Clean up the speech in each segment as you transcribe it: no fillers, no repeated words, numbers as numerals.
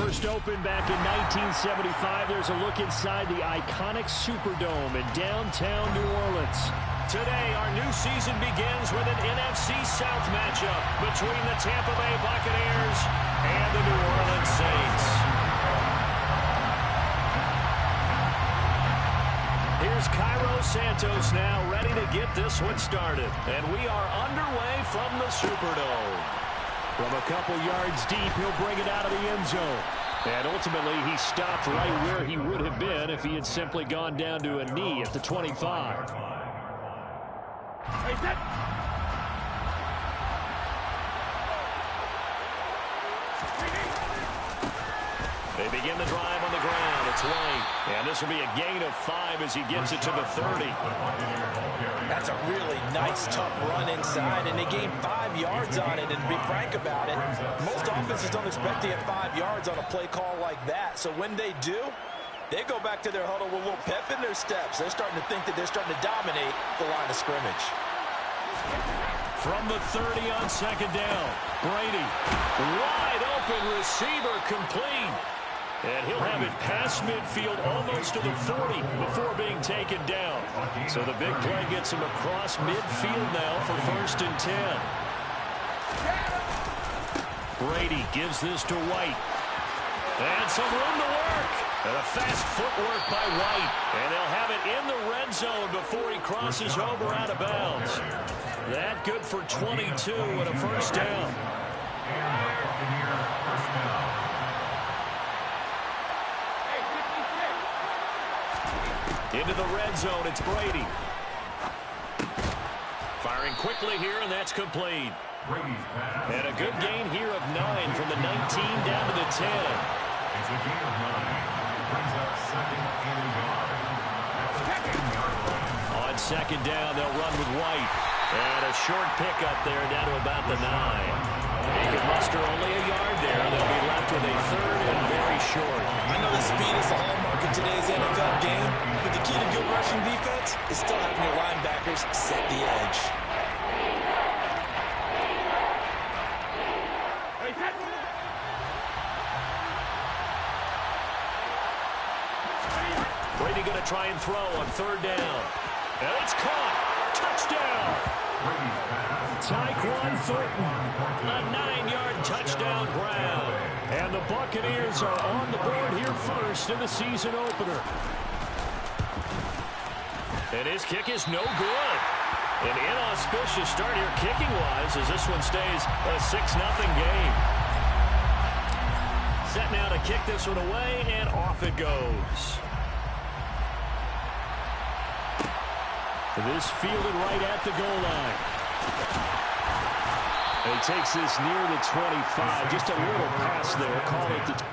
first opened back in 1975. There's a look inside the iconic Superdome in downtown New Orleans. Today, our new season begins with an NFC South matchup between the Tampa Bay Buccaneers and the New Orleans Saints. Here's Cairo Santos now, ready to get this one started. And we are underway from the Superdome. From a couple yards deep, he'll bring it out of the end zone. And ultimately, he stopped right where he would have been if he had simply gone down to a knee at the 25. They begin the drive on the ground. It's White. And this will be a gain of 5 as he gets it to the 30. That's a really nice, tough run inside, and they gained 5 yards on it. And to be frank about it, most offenses don't expect to get 5 yards on a play call like that. So when they do, they go back to their huddle with a little pep in their steps. They're starting to think that they're starting to dominate the line of scrimmage. From the 30 on second down, Brady, wide open receiver, complete. And he'll have it past midfield almost to the 40 before being taken down. So the big play gets him across midfield now for 1st and 10. Brady gives this to White. And some room to work. And a fast footwork by White. And they'll have it in the red zone before he crosses over out of bounds. That good for 22 and a 1st down. Into the red zone, it's Brady. Firing quickly here, and that's complete. And a good gain here of 9 from the 19 down to the 10. It's a gain of 9. Brings up 2nd and yard. On second down, they'll run with White. And a short pickup there down to about the 9. He can muster only a yard there. They'll be left with a 3rd and very short. I know the speed is the hallmark of today's NFL game, but the key to good rushing defense is still having your linebackers set the edge. Brady going to try and throw on 3rd down. And it's caught. Touchdown. Tyquan Thornton, a 9-yard touchdown grab. And the Buccaneers are on the board here first in the season opener. And his kick is no good. An inauspicious start here kicking-wise as this one stays a 6-0 game. Set now to kick this one away, and off it goes. This fielded right at the goal line. And he takes this near the 25. Just a little pass there. Call it the...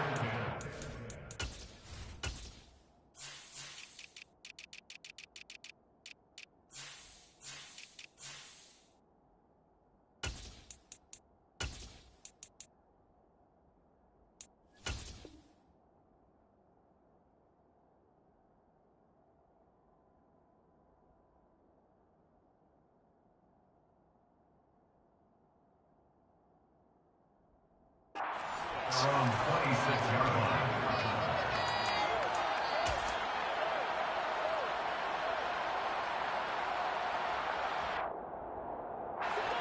From 26-yard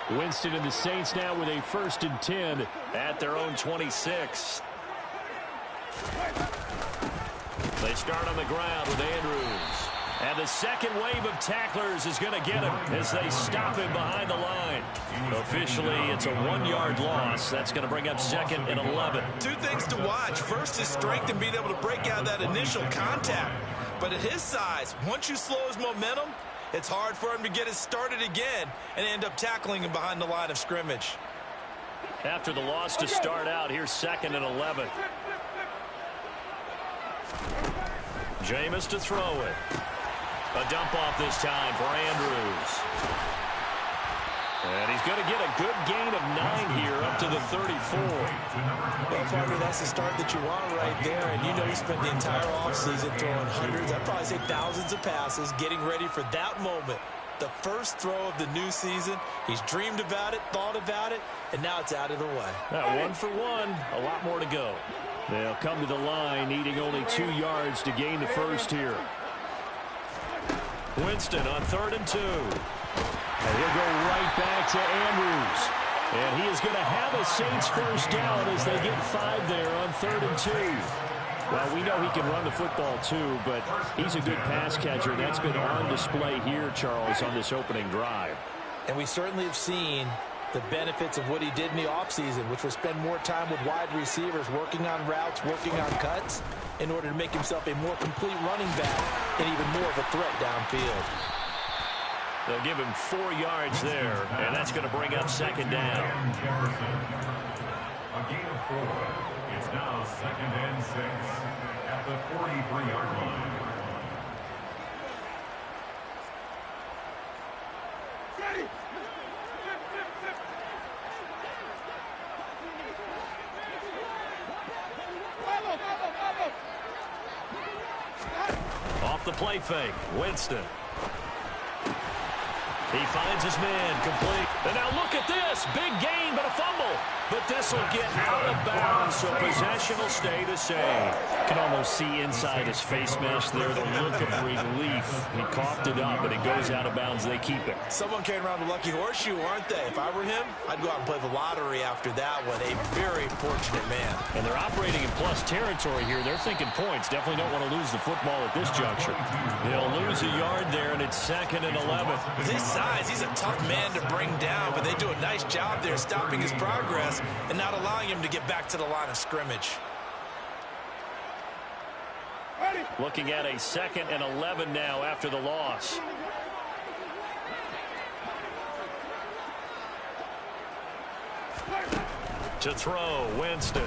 line. Winston and the Saints now with a 1st and 10 at their own 26. They start on the ground with Andrews. And the second wave of tacklers is going to get him as they stop him behind the line. Officially, it's a 1-yard loss. That's going to bring up 2nd and 11. 2 things to watch. First is strength and being able to break out that initial contact. But at his size, once you slow his momentum, it's hard for him to get it started again and end up tackling him behind the line of scrimmage. After the loss to start out, here's 2nd and 11. Jameis to throw it. A dump off this time for Andrews. And he's going to get a good gain of 9 here up to the 34. Well, partner, that's the start that you want right there. And you know he spent the entire offseason throwing hundreds, I'd probably say thousands of passes, getting ready for that moment. The first throw of the new season. He's dreamed about it, thought about it, and now it's out of the way. 1 for 1, a lot more to go. They'll come to the line, needing only 2 yards to gain the first here. Winston on 3rd and 2. And he'll go right back to Andrews. And he is going to have a Saints first down as they get 5 there on 3rd and 2. Well, we know he can run the football too, but he's a good pass catcher. That's been on display here, Charles, on this opening drive. And we certainly have seen the benefits of what he did in the offseason, which was spend more time with wide receivers, working on routes, working on cuts, in order to make himself a more complete running back and even more of a threat downfield. They'll give him 4 yards there, and that's going to bring up 2nd down. A gain of 4. It's now 2nd and 6 at the 43-yard line. Off the play fake, Winston. He finds his man, complete. And now look at this. Big gain, but a fumble. But this will get out of bounds, so possession will stay the same. Can almost see inside his face mesh there the look of relief. He coughed it up, and it goes out of bounds. They keep it. Someone came around the lucky horseshoe, aren't they? If I were him, I'd go out and play the lottery after that one. A very fortunate man. And they're operating in plus territory here. They're thinking points. Definitely don't want to lose the football at this juncture. They'll lose a yard there, and it's 2nd and 11. With his size, he's a tough man to bring down, but they do a nice job there stopping his progress and not allowing him to get back to the line of scrimmage. Looking at a 2nd and 11 now after the loss. To throw, Winston.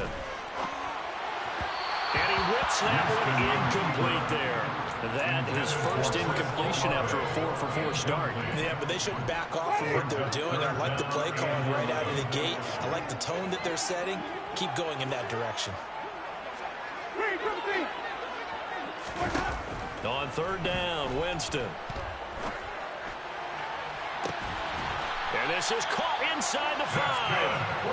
And he whips that one incomplete there. That his first incompletion after a 4-for-4 start. Yeah, but they shouldn't back off from what they're doing. I like the play calling right out of the gate. I like the tone that they're setting. Keep going in that direction. On 3rd down, Winston. And this is caught inside the 5.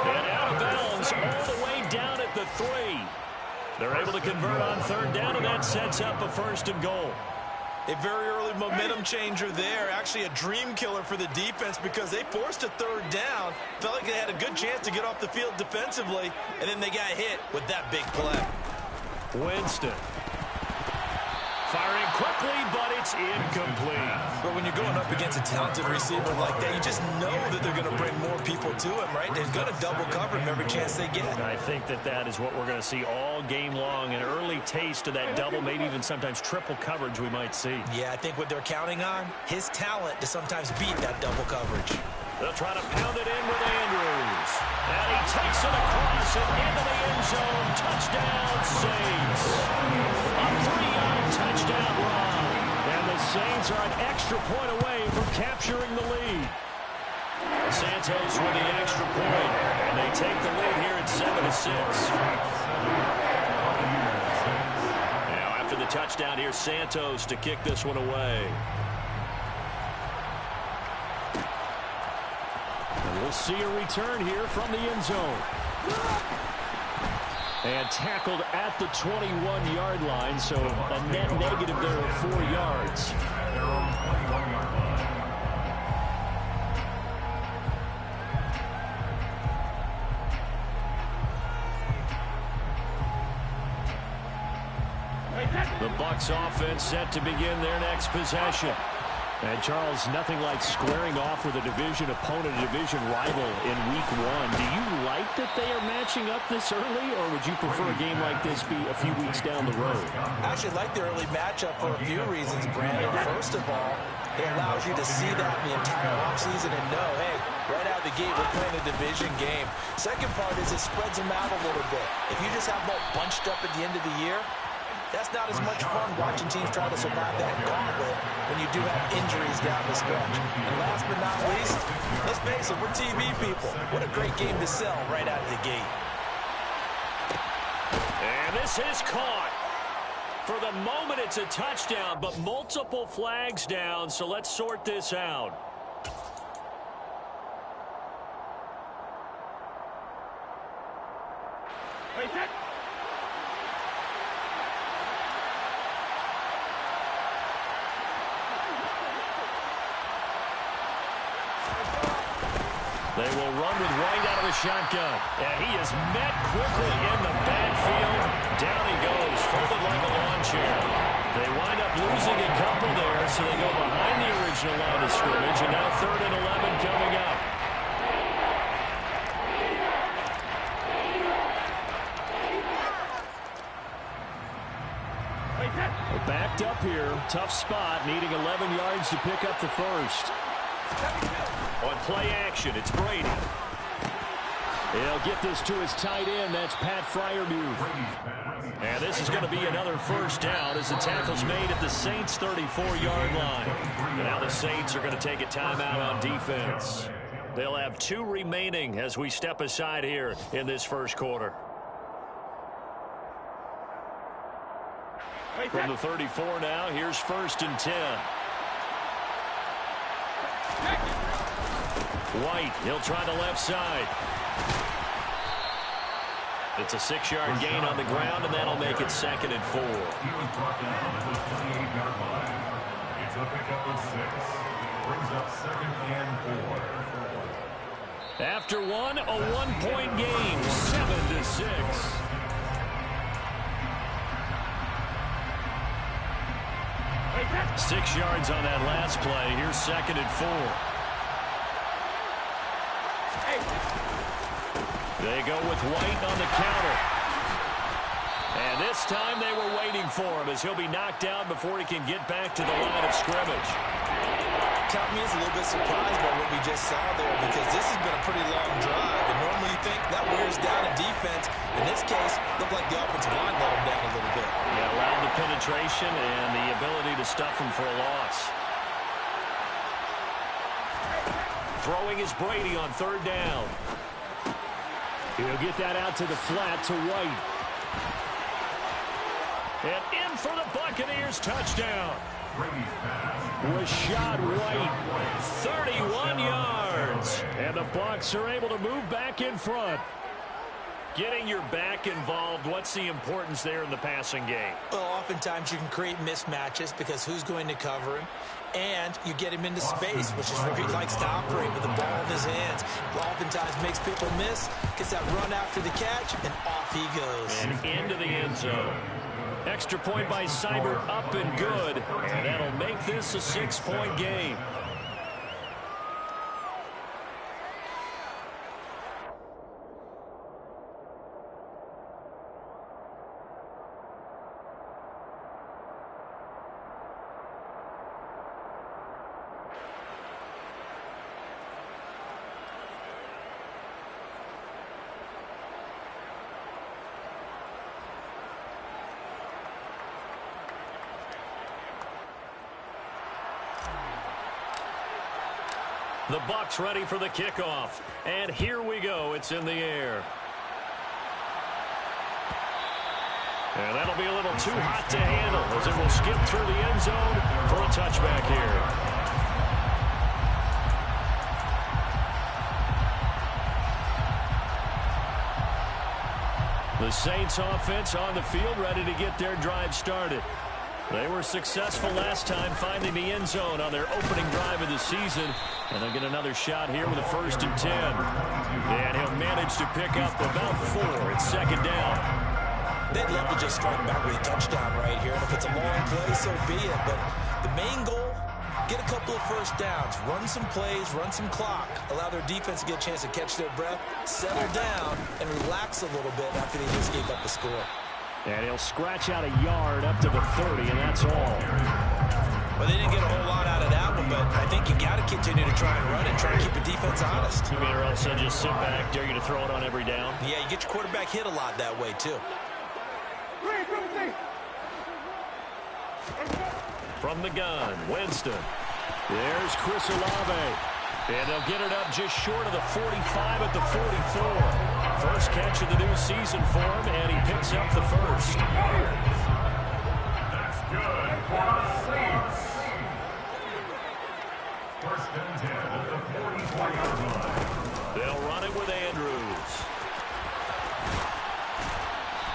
And out of bounds all the way down at the 3. They're able to convert on 3rd down, and that sets up a 1st and goal. A very early momentum changer there. Actually a dream killer for the defense because they forced a 3rd down. Felt like they had a good chance to get off the field defensively, and then they got hit with that big play. Winston. Firing quickly, but it's incomplete. But when you're going up against a talented receiver like that, you just know that they're going to bring more people to him, right? They're going to double cover him every chance they get. I think that is what we're going to see all game long. An early taste of that double, maybe even sometimes triple coverage we might see. Yeah, I think what they're counting on, his talent to sometimes beat that double coverage. They'll try to pound it in with Andrews. And he takes it across and into the end zone. Touchdown, Saints. A 3-yard touchdown run. And the Saints are an extra point away from capturing the lead. Santos with the extra point. And they take the lead here at 7-6. Now after the touchdown, here's Santos to kick this one away. We'll see a return here from the end zone. And tackled at the 21-yard line, so a net negative there of 4 yards. The Bucs offense set to begin their next possession. And, Charles, nothing like squaring off with a division opponent, a division rival in Week 1. Do you like that they are matching up this early, or would you prefer a game like this be a few weeks down the road? I actually like the early matchup for a few reasons, Brandon. First of all, it allows you to see that in the entire offseason and know, hey, right out of the gate, we're playing a division game. Second part is it spreads them out a little bit. If you just have them all bunched up at the end of the year, that's not as much fun watching teams try to survive that gauntlet when you do have injuries down the stretch. And last but not least, let's face it, we're TV people. What a great game to sell right out of the gate. And this is caught. For the moment, it's a touchdown, but multiple flags down, so let's sort this out. They will run with White out of the shotgun. And he is met quickly in the backfield. Down he goes, folded like a lawn chair. They wind up losing a couple there, so they go behind the original line of scrimmage. And now 3rd and 11 coming up. We're backed up here. Tough spot, needing 11 yards to pick up the first. On play action, it's Brady. He'll get this to his tight end. That's Pat Freiermuth. And this is going to be another first down as the tackle's made at the Saints' 34-yard line. And now the Saints are going to take a timeout on defense. They'll have 2 remaining as we step aside here in this first quarter. From the 34 now, here's 1st and 10. White, he'll try the left side. It's a 6-yard gain on the ground, and that'll make it 2nd and 4. He was brought down at the 28-yard line. It's a pickup of 6. Brings up 2nd and 4. After one, a 1-point game, 7-6. 6 yards on that last play. Here's 2nd and 4. They go with White on the counter. And this time they were waiting for him as he'll be knocked down before he can get back to the line of scrimmage. Count me as a little bit surprised by what we just saw there, because this has been a pretty long drive. And normally you think that wears down a defense. In this case, looked like the offensive line let him down a little bit. Yeah, allowed the penetration and the ability to stuff him for a loss. Throwing is Brady on 3rd down. He'll get that out to the flat to White. And in for the Buccaneers, touchdown. Rashad White, 31 yards. And the Bucs are able to move back in front. Getting your back involved, what's the importance there in the passing game? Well, oftentimes you can create mismatches because who's going to cover him? And you get him into space, which is where he likes to operate with the ball in his hands. Oftentimes makes people miss, gets that run after the catch, and off he goes. And into the end zone. Extra point by Seibert, up and good. And that'll make this a 6-point game. The Bucs ready for the kickoff. And here we go. It's in the air. And that'll be a little too hot to handle as it will skip through the end zone for a touchback here. The Saints offense on the field ready to get their drive started. They were successful last time finding the end zone on their opening drive of the season. And they'll get another shot here with a 1st and 10. And he'll manage to pick up about 4. It's 2nd down. They'd love to just strike back with a touchdown right here. And if it's a long play, so be it. But the main goal, get a couple of first downs, run some plays, run some clock, allow their defense to get a chance to catch their breath, settle down, and relax a little bit after they just gave up a score. And he'll scratch out a yard up to the 30, and that's all. Well, they didn't get a whole lot out of that one, but I think you got to continue to try and run and try and keep the defense honest. You mean, or else they'll just sit back, dare you to throw it on every down? Yeah, you get your quarterback hit a lot that way, too. From the gun, Winston. There's Chris Olave. And they'll get it up just short of the 45 at the 44. First catch of the new season for him, and he picks up the first. That's good for the Saints. 1st and 10 at the 44-yard line. They'll run it with Andrews.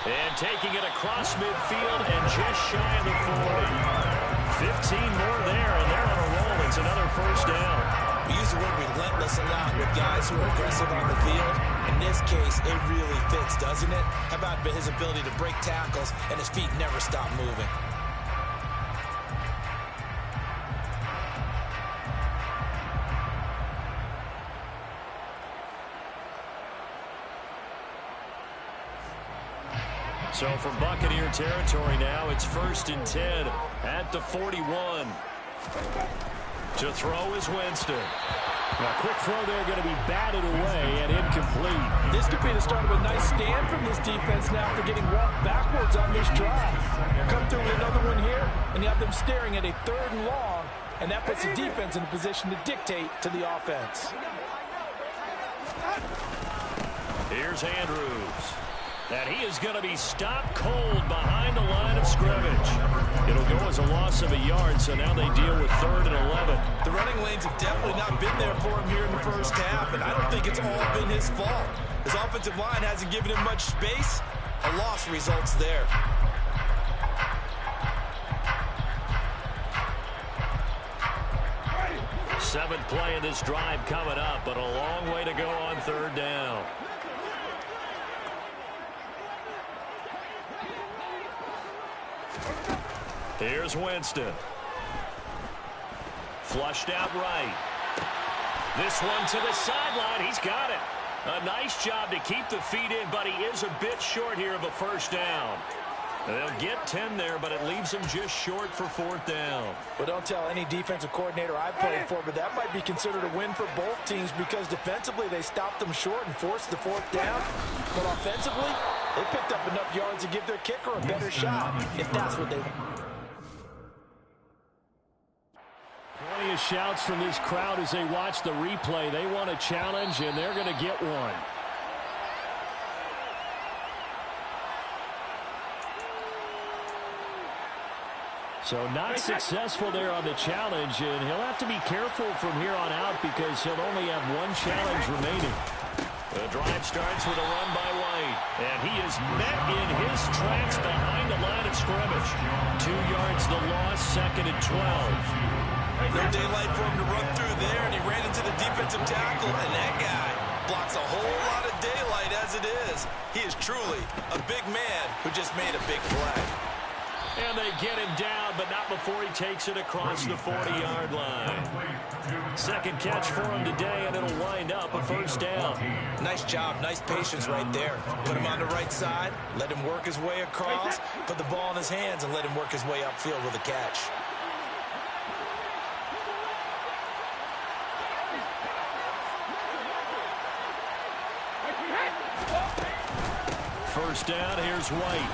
And taking it across midfield and just shy of the 40. 15 more there, and they're on a roll. It's another first down. We use the word relentless a lot with guys who are aggressive on the field. In this case, it really fits, doesn't it? How about his ability to break tackles and his feet never stop moving? So from Buccaneer territory now, it's 1st and 10 at the 41. To throw is Winston. A quick throw there, going to be batted away and incomplete. This could be the start of a nice stand from this defense now for getting walked backwards on this drive. Come through with another one here, and you have them staring at a 3rd and long, and that puts the defense in a position to dictate to the offense. Here's Andrews. And he is going to be stopped cold behind the line of scrimmage. It'll go as a loss of a yard, so now they deal with 3rd and 11. The running lanes have definitely not been there for him here in the first half, and I don't think it's all been his fault. His offensive line hasn't given him much space. A loss results there. Seventh play of this drive coming up, but a long way to go on 3rd down. Here's Winston. Flushed out right. This one to the sideline. He's got it. A nice job to keep the feet in, but he is a bit short here of a 1st down. They'll get 10 there, but it leaves them just short for 4th down. Well, don't tell any defensive coordinator I played for, but that might be considered a win for both teams because defensively they stopped them short and forced the 4th down. But offensively, they picked up enough yards to give their kicker a better shot, if that's what they want. Plenty of shouts from this crowd as they watch the replay. They want a challenge, and they're going to get one. So not successful there on the challenge, and he'll have to be careful from here on out because he'll only have one challenge remaining. The drive starts with a run by White, and he is met in his tracks behind the line of scrimmage. 2 yards the loss, 2nd and 12. No daylight for him to run through there, and he ran into the defensive tackle, and that guy blocks a whole lot of daylight as it is. He is truly a big man who just made a big play. And they get him down, but not before he takes it across the 40-yard line. 2nd catch for him today, and it'll wind up a 1st down. Nice job, nice patience right there. Put him on the right side, let him work his way across, put the ball in his hands, and let him work his way upfield with a catch. First down, here's White.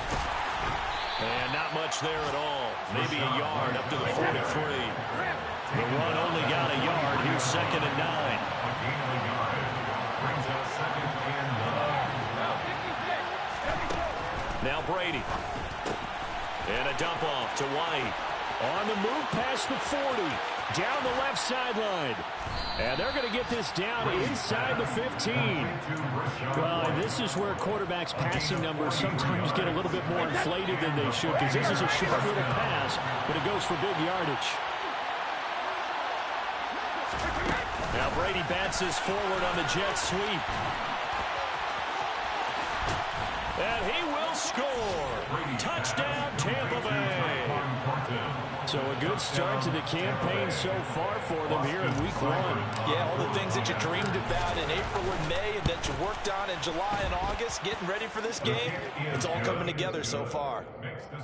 And not much there at all. Maybe a yard up to the 43. The run only got a yard. Here's 2nd and 9. Now Brady. And a dump off to White. On the move past the 40. Down the left sideline. And they're going to get this down inside the 15. Well, and this is where quarterbacks' passing numbers sometimes get a little bit more inflated than they should, because this is a short little pass, but it goes for big yardage. Now Brady bats this forward on the jet sweep. And he will score. Touchdown, Tampa Bay. So a good start to the campaign so far for them here in week 1. Yeah, all the things that you dreamed about in April and May and that you worked on in July and August, getting ready for this game, it's all coming together so far.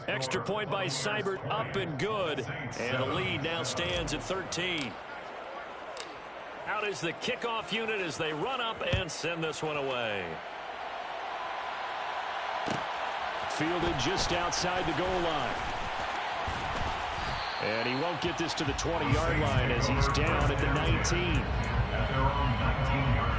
Extra point by Seibert, up and good. And the lead now stands at 13. Out is the kickoff unit as they run up and send this one away. Fielded just outside the goal line. And he won't get this to the 20-yard line as he's down at the 19. At their own 19-yard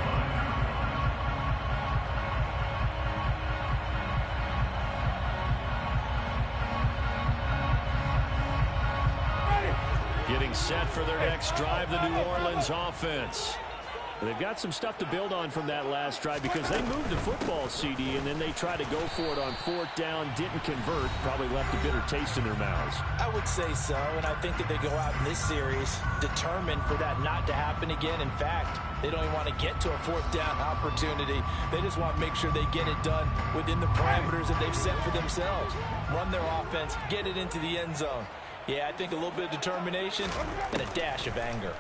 line. Getting set for their next drive, the New Orleans offense. They've got some stuff to build on from that last drive because they moved the football, CD, and then they tried to go for it on 4th down, didn't convert, probably left a bitter taste in their mouths. I would say so, and I think that they go out in this series determined for that not to happen again. In fact, they don't even want to get to a 4th down opportunity. They just want to make sure they get it done within the parameters that they've set for themselves. Run their offense, get it into the end zone. Yeah, I think a little bit of determination and a dash of anger.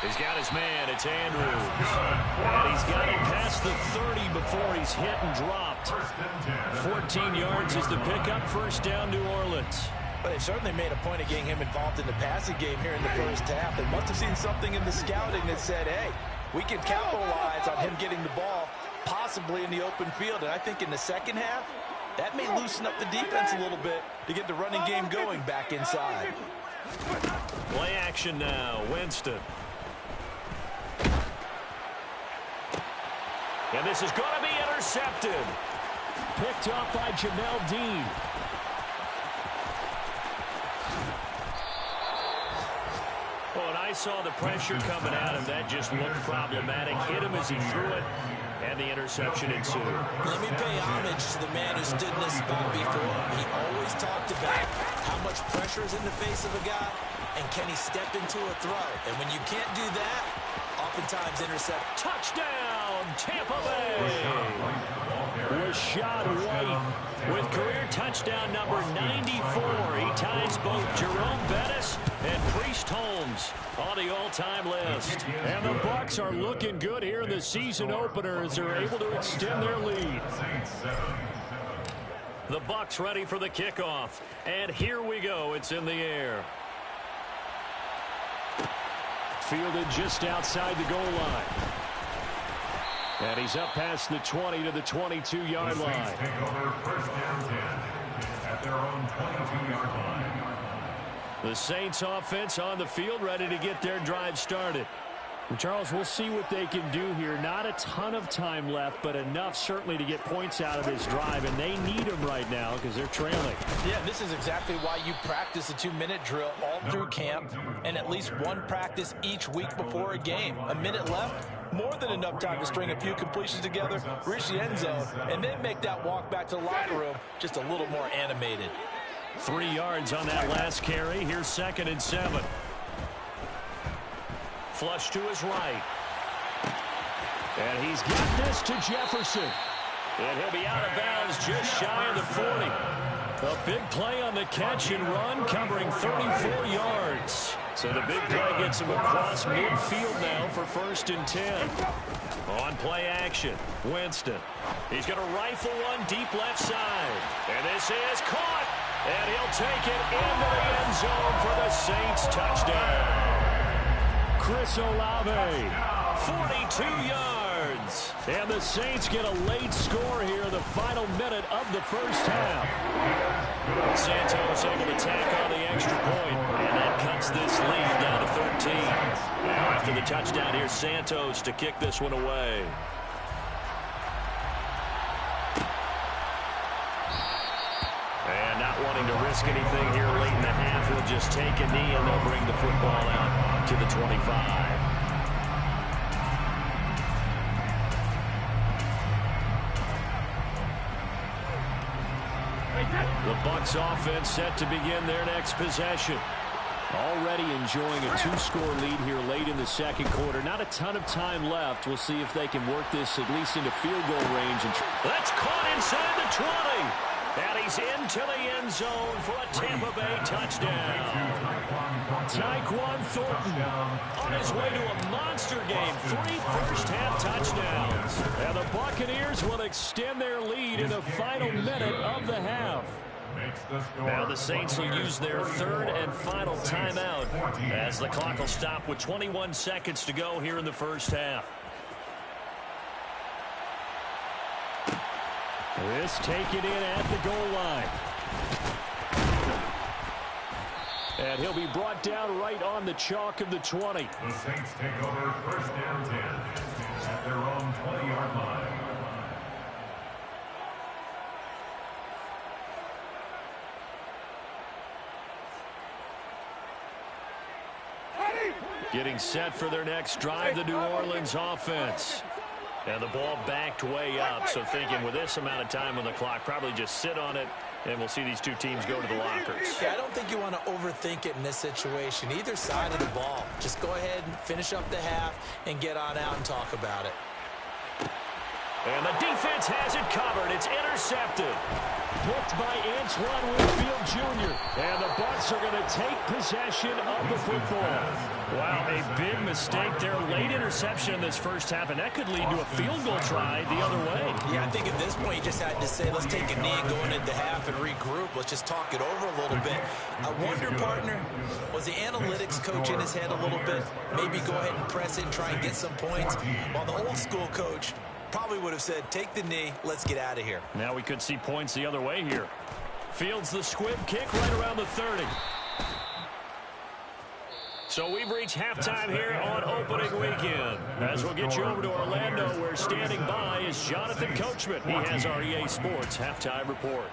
He's got his man. It's Andrews. And he's got it past the 30 before he's hit and dropped. 14 yards is the pickup. 1st down, New Orleans. But they certainly made a point of getting him involved in the passing game here in the first half. They must have seen something in the scouting that said, hey, we can capitalize on him getting the ball, possibly in the open field. And I think in the second half, that may loosen up the defense a little bit to get the running game going back inside. Play action now. Winston. And this is going to be intercepted. Picked up by Jamel Dean. Oh, and I saw the pressure coming at him. That just looked problematic. Hit him as he threw it, and the interception ensued. Let me pay homage to the man who stood in this spot before. He always talked about how much pressure is in the face of a guy, and can he step into a throw. And when you can't do that, oftentimes intercept. Touchdown, Tampa Bay. Rashad White with career touchdown number 94. He ties both Jerome Bettis and Priest Holmes on the all-time list. And the Bucs are looking good here in the season opener as they're able to extend their lead. The Bucs ready for the kickoff. And here we go. It's in the air. Fielded just outside the goal line. And he's up past the 20 to the 22-yard line. Take over 1st and 10 at their own 22-yard line. The Saints offense on the field ready to get their drive started. And Charles, we'll see what they can do here. Not a ton of time left, but enough certainly to get points out of this drive, and they need them right now because they're trailing. Yeah, this is exactly why you practice a 2-minute drill all through camp and at least one practice each week before a game. A minute left, more than enough time to string a few completions together, reach the end zone, and then make that walk back to the locker room just a little more animated. 3 yards on that last carry. Here's 2nd and 7. Flush to his right. And he's got this to Jefferson. And he'll be out of bounds just shy of the 40. A big play on the catch and run, covering 34 yards. So the big play gets him across midfield now for 1st and 10. On play action, Winston. He's going to rifle one deep left side. And this is caught. And he'll take it into the end zone for the Saints touchdown. Chris Olave, 42 yards. And the Saints get a late score here in the final minute of the first half. Santos able to tack on the extra point, and that cuts this lead down to 13. Now after the touchdown, here's Santos to kick this one away. And not wanting to risk anything here late in the half, he'll just take a knee and they'll bring the football out to the 25. The Bucs offense set to begin their next possession. Already enjoying a 2-score lead here late in the second quarter. Not a ton of time left. We'll see if they can work this at least into field goal range. That's caught inside the 20. And he's into the end zone for a Tampa Bay touchdown. Tyquan Thornton on his way to a monster game. 3 first-half touchdowns. And the Buccaneers will extend their lead in the final minute of the half. Now the Saints will use their 3rd and final timeout as the clock will stop with 21 seconds to go here in the first half. This taken in at the goal line. And he'll be brought down right on the chalk of the 20. The Saints take over 1st and 10 at their own 20-yard line. Ready? Getting set for their next drive, the New Orleans offense. And the ball backed way up, so thinking with this amount of time on the clock, probably just sit on it, and we'll see these two teams go to the lockers. Yeah, I don't think you want to overthink it in this situation. Either side of the ball. Just go ahead and finish up the half and get on out and talk about it. And the defense has it covered. It's intercepted. Picked by Antoine Winfield Jr. And the Bucs are going to take possession of the football. Wow, a big mistake there. Late interception in this first half, and that could lead to a field goal try the other way. Yeah, I think at this point you just had to say, let's take a knee and go into half and regroup. Let's just talk it over a little bit. I wonder, partner, was the analytics coach in his head a little bit? Maybe go ahead and press it and try and get some points. While the old school coach probably would have said, take the knee, let's get out of here. Now we could see points the other way here. Fields the squib kick right around the 30. So we've reached halftime here on opening weekend. As we'll get you over to Orlando, where standing by is Jonathan Coachman. He has our EA Sports halftime report.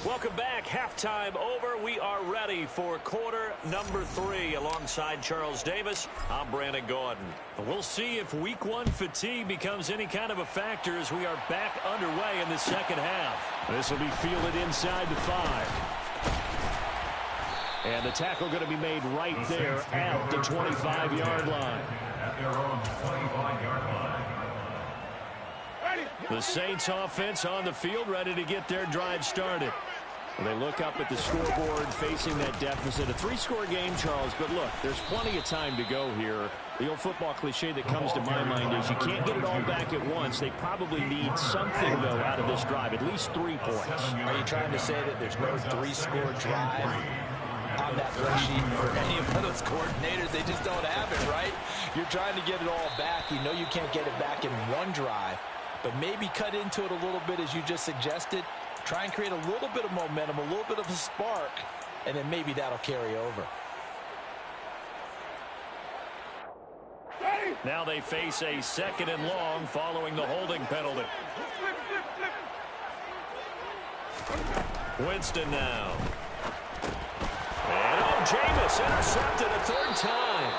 Welcome back. Halftime over. We are ready for quarter number 3. Alongside Charles Davis, I'm Brandon Gaudin. We'll see if week 1 fatigue becomes any kind of a factor as we are back underway in the second half. This will be fielded inside the 5. And the tackle going to be made right there at the 25-yard line. At their own 25-yard line. The Saints offense on the field, ready to get their drive started. They look up at the scoreboard, facing that deficit. A 3-score game, Charles, but look, there's plenty of time to go here. The old football cliche that comes to my mind is you can't get it all back at once. They probably need something, though, out of this drive, at least 3 points. Are you trying to say that there's no 3-score drive on that run sheet for any of those coordinators? They just don't have it, right? You're trying to get it all back. You know you can't get it back in one drive, but maybe cut into it a little bit as you just suggested. Try and create a little bit of momentum, a little bit of a spark, and then maybe that'll carry over. Now they face a 2nd and long following the holding penalty. Winston now. And Jameis intercepted a 3rd time.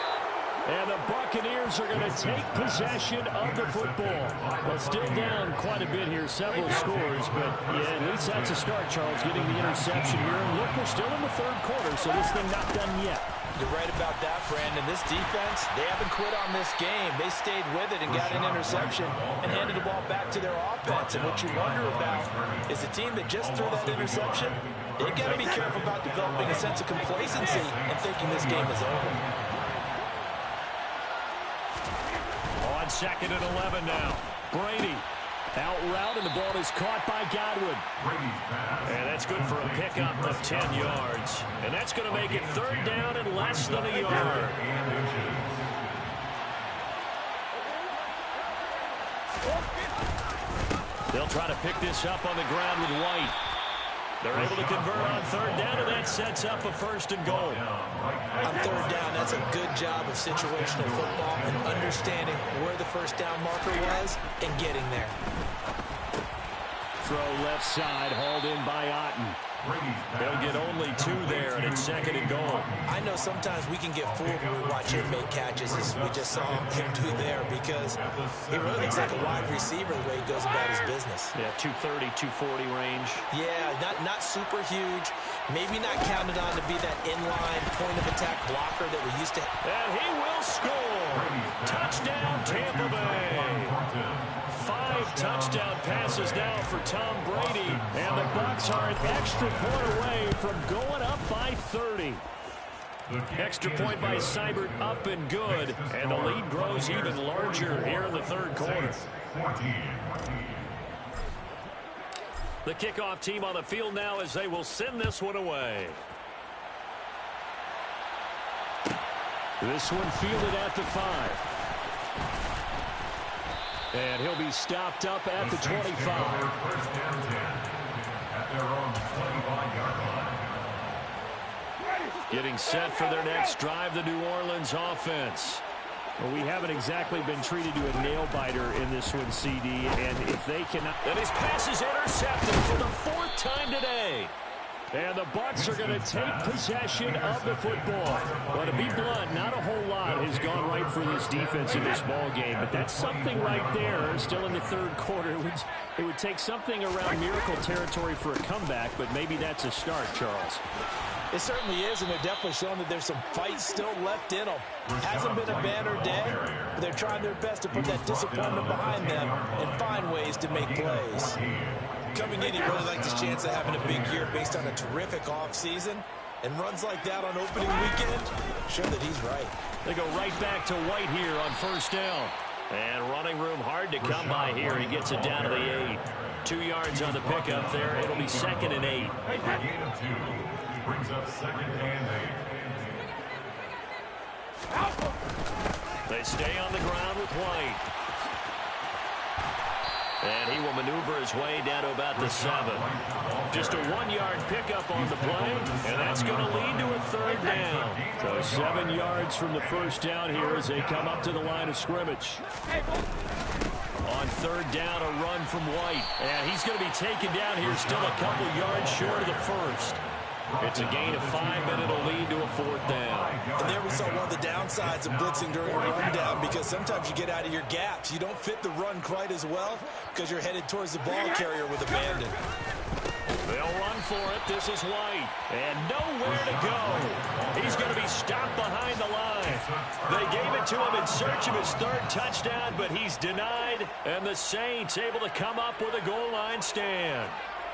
And the Buccaneers are going to take possession of the football. Well, still down quite a bit here, several scores, but yeah, at least that's a start, Charles, getting the interception here. And look, we're still in the 3rd quarter, so this thing not done yet. You're right about that, Brandon. This defense, they haven't quit on this game. They stayed with it and got an interception and handed the ball back to their offense. And what you wonder about is the team that just threw that interception, they got to be careful about developing a sense of complacency and thinking this game is over. 2nd and 11 now. Brady out route, and the ball is caught by Godwin. And that's good for a pickup of 10 yards. And that's going to make it 3rd down and less than a yard. They'll try to pick this up on the ground with White. They're able to convert on 3rd down, and that sets up a 1st and goal. On 3rd down, that's a good job of situational football and understanding where the 1st down marker was and getting there. Throw left side, hauled in by Otten. They'll get only 2 there, and it's 2nd and goal. I know sometimes we can get fooled when we watch him make catches, as we just saw him do there, because he really looks like a wide receiver the way he goes about his business. Yeah, 230, 240 range. Yeah, not super huge. Maybe not counted on to be that inline point-of-attack blocker that we used to have. And he will score. Touchdown, Tampa Bay. 5 touchdown passes now for Tom Brady. And the Bucs are an extra point away from going up by 30. Extra point by Seibert up and good. And the lead grows even larger here in the 3rd quarter. The kickoff team on the field now as they will send this one away. This one fielded at the 5. And he'll be stopped up at the 25. At their own 25-yard line. Getting set for their next drive, the New Orleans offense. Well, we haven't exactly been treated to a nail-biter in this one, CD, and if they cannot... And his pass is intercepted for the 4th time today. And the Bucs are going to take possession of the football. Well, to be blunt, not a whole lot has gone right for this defense in this ball game, but that's something right there. Still in the third quarter. It would take something around miracle territory for a comeback, but maybe that's a start, Charles. It certainly is, and they're definitely showing that there's some fight still left in them. Hasn't been a banner day, but they're trying their best to put that disappointment behind them and find ways to make plays. Coming in, he really liked his chance of having a big year based on a terrific offseason. And runs like that on opening weekend show that he's right. They go right back to White here on first down. And running room hard to come by here. He gets it down to the 8. 2 yards on the pickup there. It'll be 2nd and 8. Gain of 2 brings up 2nd and 8. They stay on the ground with White. And he will maneuver his way down to about the 7. Just a 1-yard pickup on the play, and that's going to lead to a 3rd down. So 7 yards from the first down here as they come up to the line of scrimmage. On 3rd down, a run from White. And he's going to be taken down here still a couple yards short of the first. It's a gain of 5, and it'll lead to a 4th down. And there we saw one of the downsides of blitzing during a rundown, because sometimes you get out of your gaps. You don't fit the run quite as well because you're headed towards the ball carrier with abandon. They'll run for it. This is White. And nowhere to go. He's going to be stopped behind the line. They gave it to him in search of his 3rd touchdown, but he's denied. And the Saints able to come up with a goal line stand.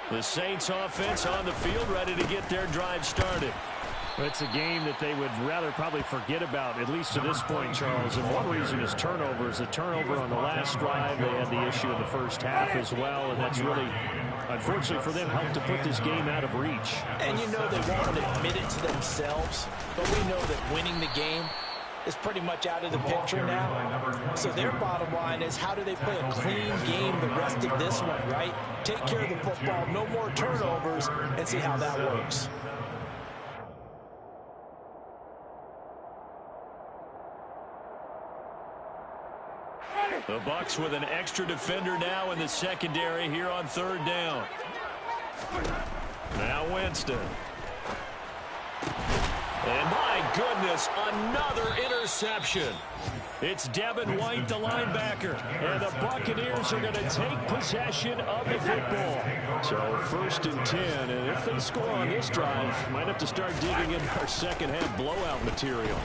The Saints offense on the field ready to get their drive started. It's a game that they would rather probably forget about, at least to this point, Charles. And one reason is turnovers. The turnover on the last drive, they had the issue in the first half as well, and that's really, unfortunately for them, helped to put this game out of reach. And you know they won't admit it to themselves, but we know that winning the game is pretty much out of the picture now. So their bottom line is, how do they play a clean game the rest of this one, right? Take care of the football, no more turnovers, and see how that works. The Bucs with an extra defender now in the secondary here on 3rd down. Now Winston. And my goodness, another interception. It's Devin White, the linebacker. And the Buccaneers are going to take possession of the football. So 1st and 10. And if they score on this drive, might have to start digging into our second half blowout material.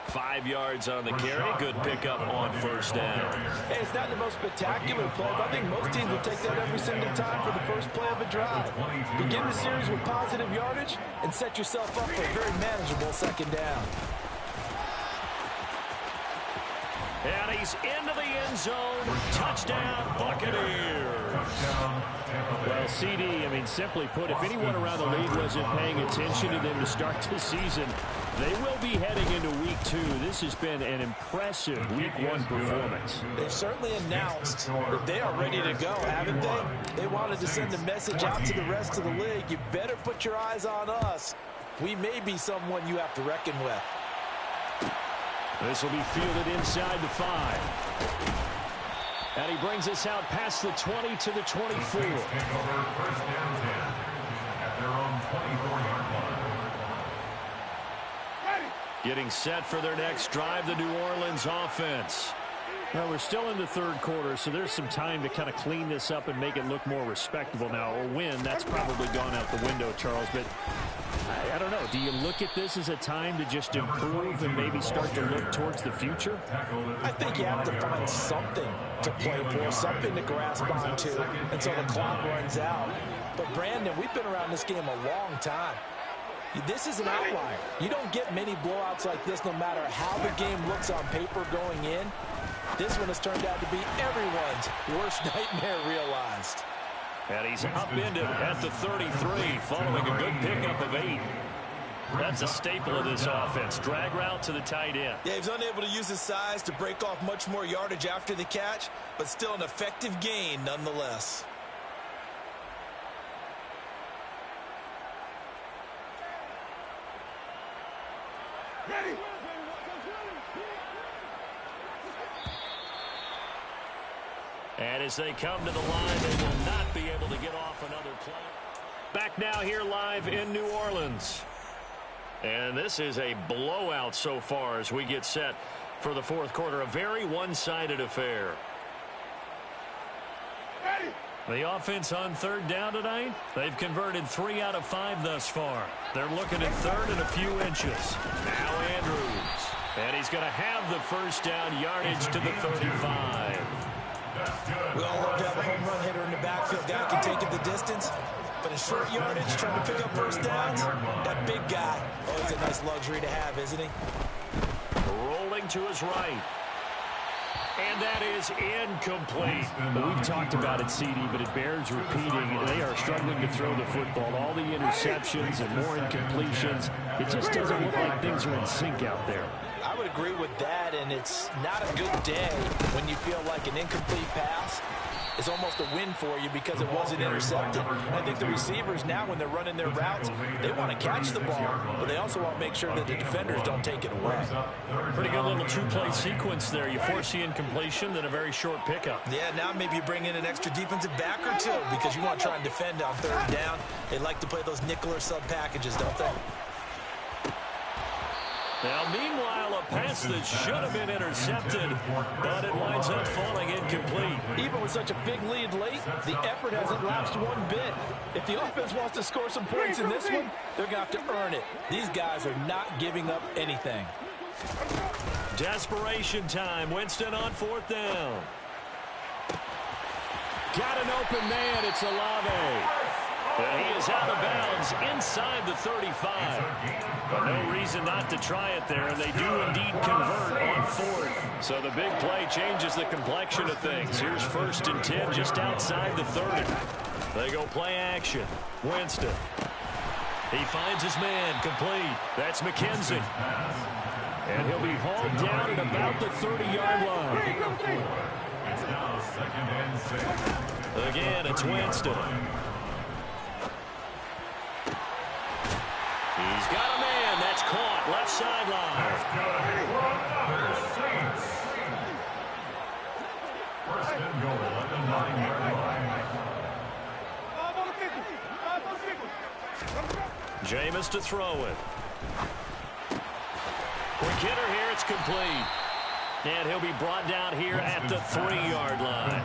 5 yards on the carry. Good pickup on 1st down. Hey, it's not the most spectacular play, but I think most teams will take that every single time for the first play of a drive. Begin the series with positive yardage and set yourself up for a very manageable 2nd down. And he's into the end zone. Touchdown, Buccaneers. Well, CD, I mean, simply put, if anyone around the league wasn't paying attention to them to start this season, they will be heading into Week 2. This has been an impressive Week 1 performance. They've certainly announced that they are ready to go, haven't they? They wanted to send a message out to the rest of the league. You better put your eyes on us. We may be someone you have to reckon with. This will be fielded inside the 5. And he brings us out past the 20 to the 24. Take over 1st and 10 at their own 24-yard line. Getting set for their next drive, the New Orleans offense. Well, we're still in the 3rd quarter, so there's some time to kind of clean this up and make it look more respectable. Now, a win, that's probably gone out the window, Charles, but I don't know. Do you look at this as a time to just improve and maybe start to look towards the future? I think you have to find something to play for, something to grasp onto until the clock runs out. But, Brandon, we've been around this game a long time. This is an outlier. You don't get many blowouts like this no matter how the game looks on paper going in. This one has turned out to be everyone's worst nightmare realized. And he's upended at the 33 following a good pickup of 8. That's a staple of this offense. Drag route to the tight end. Yeah, he was unable to use his size to break off much more yardage after the catch, but still an effective gain nonetheless. Ready. And as they come to the line, they will not be able to get off another play. Back now here live in New Orleans. And this is a blowout so far as we get set for the fourth quarter. A very one-sided affair. The offense on third down tonight, they've converted 3 out of 5 thus far. They're looking at third and a few inches. Now Andrews. And he's going to have the first down, yardage to the 35. We all love to have a home run hitter in the backfield. Guy can take it the distance. But in short yardage, trying to pick up first downs, that big guy, oh, it's a nice luxury to have, isn't he? Rolling to his right. And that is incomplete. We've talked about it, CD, but it bears repeating. They are struggling to throw the football. All the interceptions and more incompletions. It just doesn't look like things are in sync out there. I would agree with that, and it's not a good day when you feel like an incomplete pass is almost a win for you because it wasn't intercepted. And I think the receivers now, when they're running their routes, they want to catch the ball, but they also want to make sure that the defenders don't take it away. Pretty good little two-play sequence there. You force the incompletion, then a very short pickup. Yeah, now maybe you bring in an extra defensive back or two because you want to try and defend on third down. They like to play those nickel or sub packages, don't they? Now, meanwhile, a pass that should have been intercepted, but it winds up falling incomplete. Even with such a big lead late, the effort hasn't lapsed one bit. If the offense wants to score some points in this one, they're going to have to earn it. These guys are not giving up anything. Desperation time. Winston on fourth down. Got an open man. It's Olave. He is out of bounds inside the 35. But no reason not to try it there, and they do indeed convert on fourth. So the big play changes the complexion of things. Here's 1st and 10 just outside the 30. They go play action. Winston. He finds his man complete. That's McKenzie. And he'll be hauled down at about the 30-yard line. It's now 2nd and 6. Again, it's Winston. He's got a man. That's caught. Left sideline. That's going to be another Saints. 1st and goal at the 9-yard line. Jameis to throw it. Quick hitter here. It's complete. And he'll be brought down here at the 3-yard line.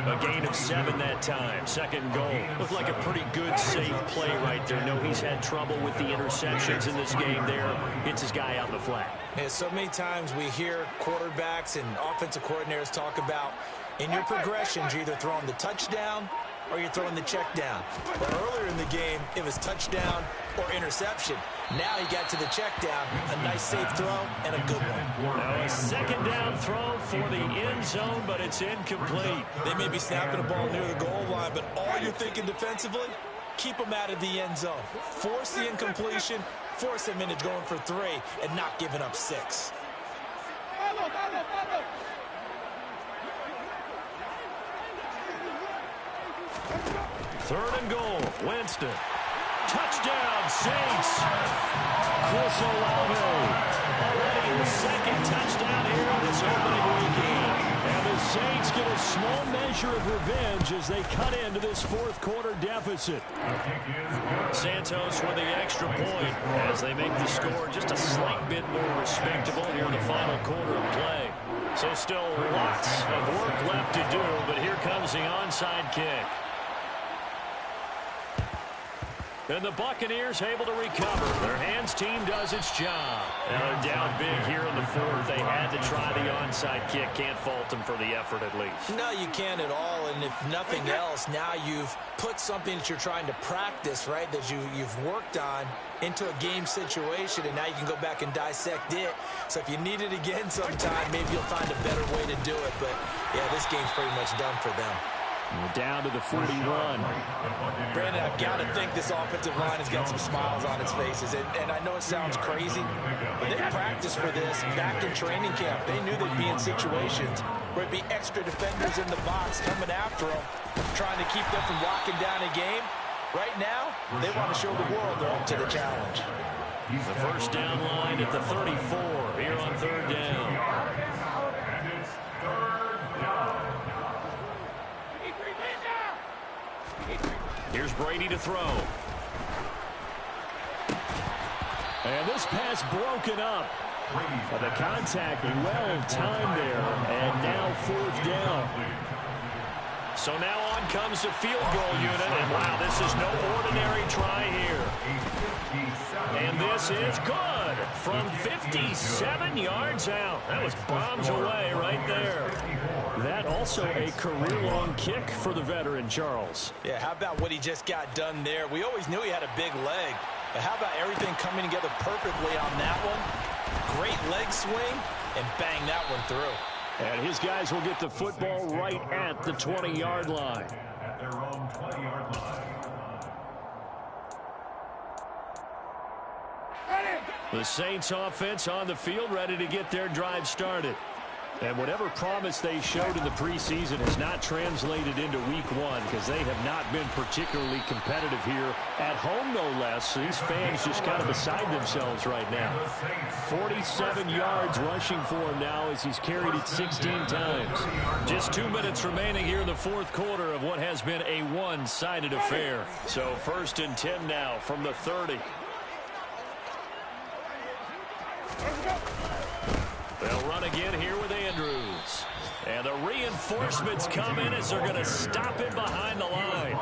A gain of 7 that time. 2nd goal. Looked like a pretty good, safe play right there. No, he's had trouble with the interceptions in this game there. Hits his guy out in the flat. Yeah, so many times we hear quarterbacks and offensive coordinators talk about in your progressions, you're either throwing the touchdown or you're throwing the check down. But earlier in the game, it was touchdown or interception. Now he got to the check down, a nice safe throw, and a good one. Now a 2nd down throw for the end zone, but it's incomplete. They may be snapping the ball near the goal line, but all you're thinking defensively, keep them out of the end zone. Force the incompletion, force them into going for 3, and not giving up 6. 3rd and goal. Winston. Touchdown, Saints. Chris Olave. Already his 2nd touchdown here on this opening weekend. And the Saints get a small measure of revenge as they cut into this 4th quarter deficit. Santos with the extra point as they make the score just a slight bit more respectable here in the final quarter of play. So still lots of work left to do, but here comes the onside kick. And the Buccaneers able to recover. Their hands team does its job. Now they're down big here in the 4th. They had to try the onside kick. Can't fault them for the effort at least. No, you can't at all. And if nothing else, now you've put something that you're trying to practice, right, that you've worked on into a game situation, and now you can go back and dissect it. So if you need it again sometime, maybe you'll find a better way to do it. But, yeah, this game's pretty much done for them. We're down to the 41. Brandon, I've got to think this offensive line has got some smiles on its faces. And I know it sounds crazy, but they practiced for this back in training camp. They knew they'd be in situations where it'd be extra defenders in the box coming after them, trying to keep them from locking down a game. Right now, they want to show the world they're up to the challenge. The first down line at the 34 here on 3rd down. And it's 3rd down. Here's Brady to throw. And this pass broken up. But the contact well timed there. And now 4th down. So now on comes the field goal unit. And wow, this is no ordinary try here. And this is good from 57 yards out. That was bombs away right there. That also a career-long kick for the veteran, Charles. Yeah, how about what he just got done there? We always knew he had a big leg. But how about everything coming together perfectly on that one? Great leg swing, and bang that one through. And his guys will get the football right at the 20-yard line. At their own 20-yard line. The Saints offense on the field ready to get their drive started. And whatever promise they showed in the preseason has not translated into week 1 because they have not been particularly competitive here at home, no less. So these fans just kind of beside themselves right now. 47 yards rushing for him now as he's carried it 16 times. Just 2 minutes remaining here in the 4th quarter of what has been a one-sided affair. So 1st and 10 now from the 30. They'll run again here with Andrews. And the reinforcements come in as they're going to stop him behind the line.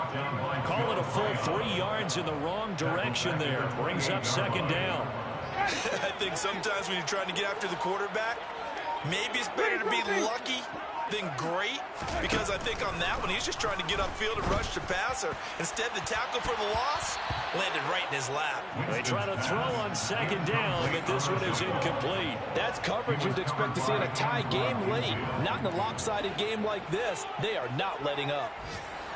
Call it a full 3 yards in the wrong direction there. Brings up 2nd down. I think sometimes when you're trying to get after the quarterback, maybe it's better to be lucky than great, because I think on that one, he's just trying to get upfield and rush the passer. Instead, the tackle for the loss landed right in his lap. They try to throw on 2nd down, but this one is incomplete. That's coverage you'd expect to see in a tie game late. Not in a lopsided game like this. They are not letting up.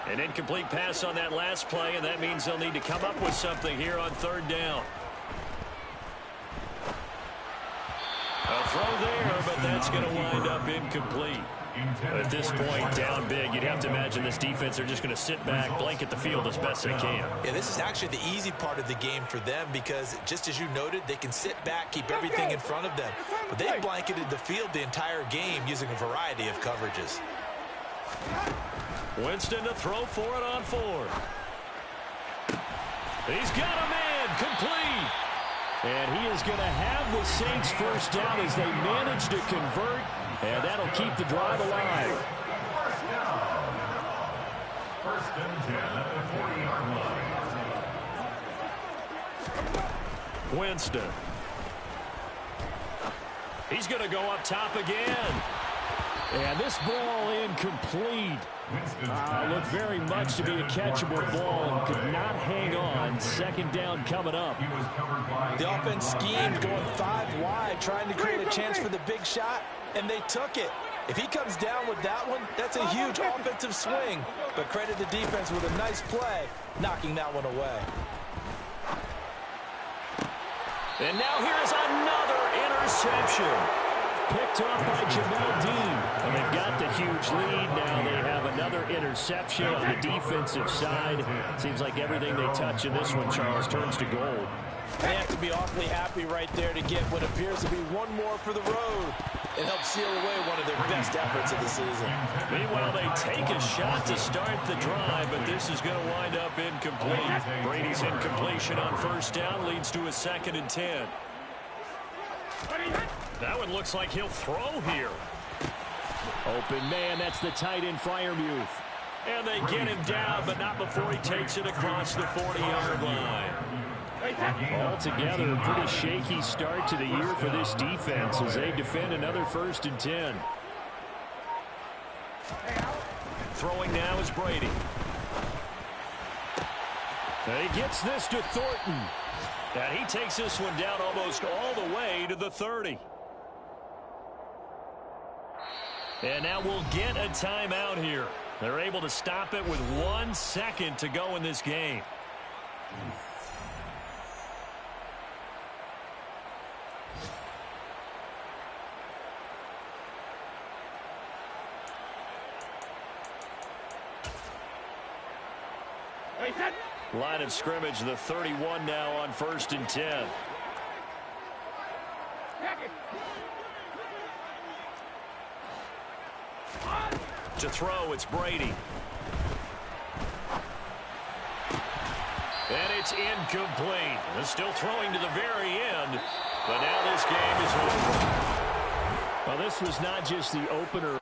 An incomplete pass on that last play, and that means they'll need to come up with something here on 3rd down. A throw there, but that's going to wind up incomplete. At this point, down big, you'd have to imagine this defense are just going to sit back, blanket the field as best they can. Yeah, this is actually the easy part of the game for them because, just as you noted, they can sit back, keep everything in front of them. But they blanketed the field the entire game using a variety of coverages. Winston to throw for it on 4th. He's got a man, complete. And he is going to have the Saints 1st down as they manage to convert. And that'll keep the drive alive. 1st and 10 at the 40-yard line. Winston. He's going to go up top again. And this ball incomplete. Looked very much to be a catchable ball and could not hang on. 2nd down coming up. The offense schemed going 5 wide, trying to create a chance for the big shot, and they took it. If he comes down with that one, that's a huge offensive swing. But credit the defense with a nice play, knocking that one away. And now here's another interception. Picked off by Jamel Dean. And they've got the huge lead now. They have another interception on the defensive side. Seems like everything they touch in this one, Charles, turns to gold. They have to be awfully happy right there to get what appears to be one more for the road. It helps seal away one of their best efforts of the season. Meanwhile, they take a shot to start the drive, but this is going to wind up incomplete. Brady's incompletion on 1st down leads to a 2nd and 10. That one looks like he'll throw here. Open man, that's the tight end Freiermuth. And they get him down, but not before he takes it across the 40-yard line. Altogether, a pretty shaky start to the year for this defense as they defend another 1st and 10. Throwing now is Brady. And he gets this to Thornton. And he takes this one down almost all the way to the 30. And now we'll get a timeout here. They're able to stop it with 1 second to go in this game. Line of scrimmage, the 31 now on 1st and 10. To throw, it's Brady. And it's incomplete. They're still throwing to the very end, but now this game is over. Well, this was not just the opener